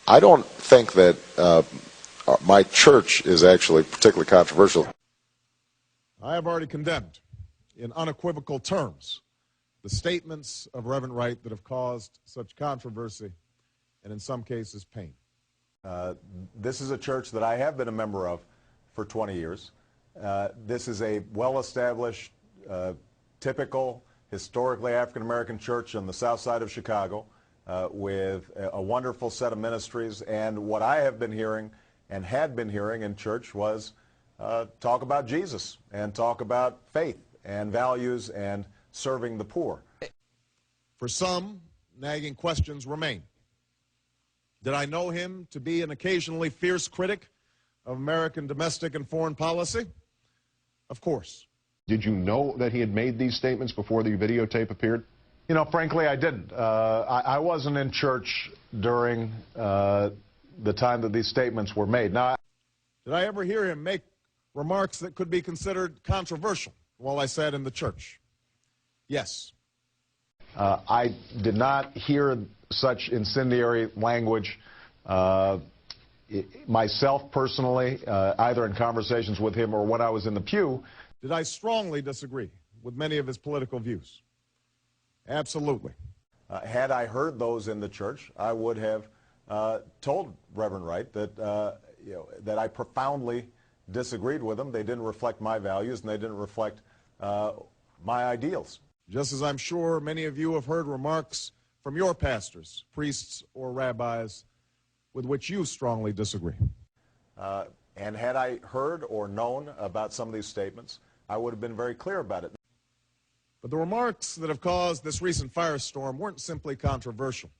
I don't think that my church is actually particularly controversial. I have already condemned in unequivocal terms the statements of Reverend Wright that have caused such controversy and in some cases pain. This is a church that I have been a member of for 20 years. This is a well-established, typical, historically African-American church on the south side of Chicago with a wonderful set of ministries. And what I have been hearing and had been hearing in church was talk about Jesus and talk about faith and values and serving the poor. For some, nagging questions remain. Did I know him to be an occasionally fierce critic of American domestic and foreign policy? Of course. Did you know that he had made these statements before the videotape appeared? You know, frankly, I didn't. I wasn't in church during the time that these statements were made. Now, did I ever hear him make remarks that could be considered controversial while I sat in the church? Yes. I did not hear such incendiary language myself personally, either in conversations with him or when I was in the pew. Did I strongly disagree with many of his political views? Absolutely. Had I heard those in the church, I would have told Reverend Wright that, that I profoundly disagreed with them. They didn't reflect my values and they didn't reflect my ideals. Just as I'm sure many of you have heard remarks from your pastors, priests, or rabbis with which you strongly disagree. And had I heard or known about some of these statements, I would have been very clear about it. But the remarks that have caused this recent firestorm weren't simply controversial.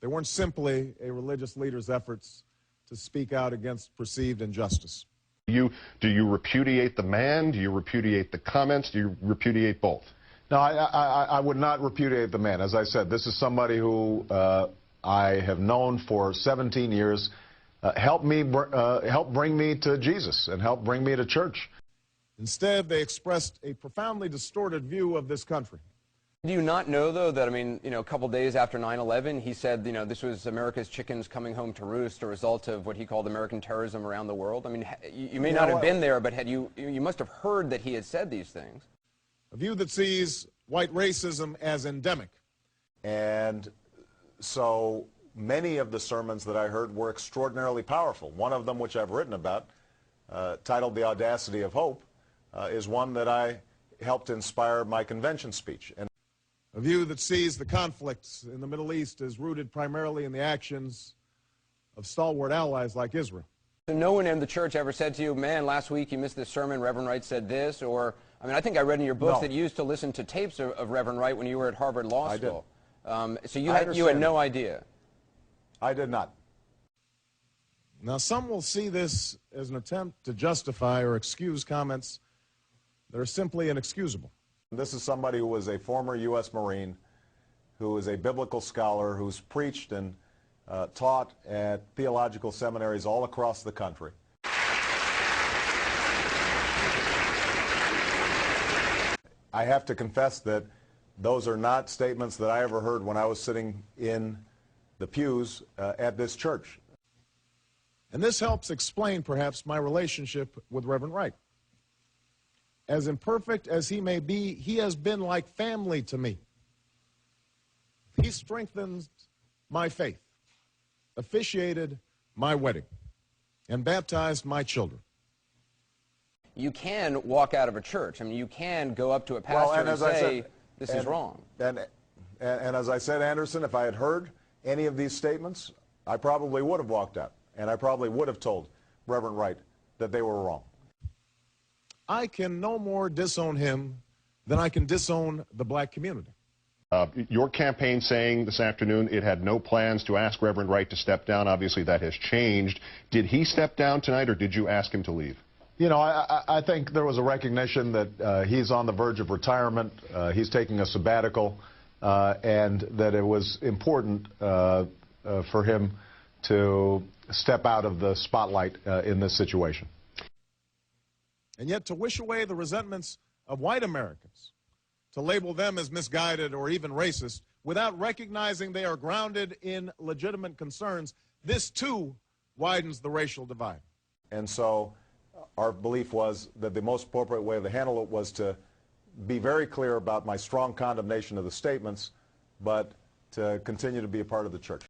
They weren't simply a religious leader's efforts to speak out against perceived injustice. Do you repudiate the man? Do you repudiate the comments? Do you repudiate both? No, I would not repudiate the man. As I said, this is somebody who I have known for 17 years, helped bring me to Jesus and helped bring me to church. Instead, they expressed a profoundly distorted view of this country. Do you not know, though, that, I mean, a couple days after 9/11, he said, this was America's chickens coming home to roost, a result of what he called American terrorism around the world? I mean, you may not have been there, but you must have heard that he had said these things. A view that sees white racism as endemic. And so many of the sermons that I heard were extraordinarily powerful. One of them, which I've written about, titled The Audacity of Hope, is one that I helped inspire my convention speech. And a view that sees the conflicts in the Middle East as rooted primarily in the actions of stalwart allies like Israel. No one in the church ever said to you, man, last week you missed this sermon, Reverend Wright said this, or, I mean, I think I read in your books that you used to listen to tapes of Reverend Wright when you were at Harvard Law School. So you had no idea. I did not. Now, some will see this as an attempt to justify or excuse comments that are simply inexcusable. This is somebody who was a former U.S. Marine, who is a biblical scholar, who's preached and taught at theological seminaries all across the country. I have to confess that those are not statements that I ever heard when I was sitting in the pews at this church. And this helps explain, perhaps, my relationship with Reverend Wright. As imperfect as he may be, he has been like family to me. He strengthened my faith, officiated my wedding, and baptized my children. You can walk out of a church. I mean, you can go up to a pastor and say, this is wrong. And as I said, Anderson, if I had heard any of these statements, I probably would have walked out, and I probably would have told Reverend Wright that they were wrong. I can no more disown him than I can disown the black community. Your campaign saying this afternoon it had no plans to ask Reverend Wright to step down. Obviously, that has changed. Did he step down tonight, or did you ask him to leave? You know, I think there was a recognition that he's on the verge of retirement. He's taking a sabbatical, and that it was important for him to step out of the spotlight in this situation. And yet to wish away the resentments of white Americans, to label them as misguided or even racist, without recognizing they are grounded in legitimate concerns, this too widens the racial divide. And so our belief was that the most appropriate way to handle it was to be very clear about my strong condemnation of the statements, but to continue to be a part of the church.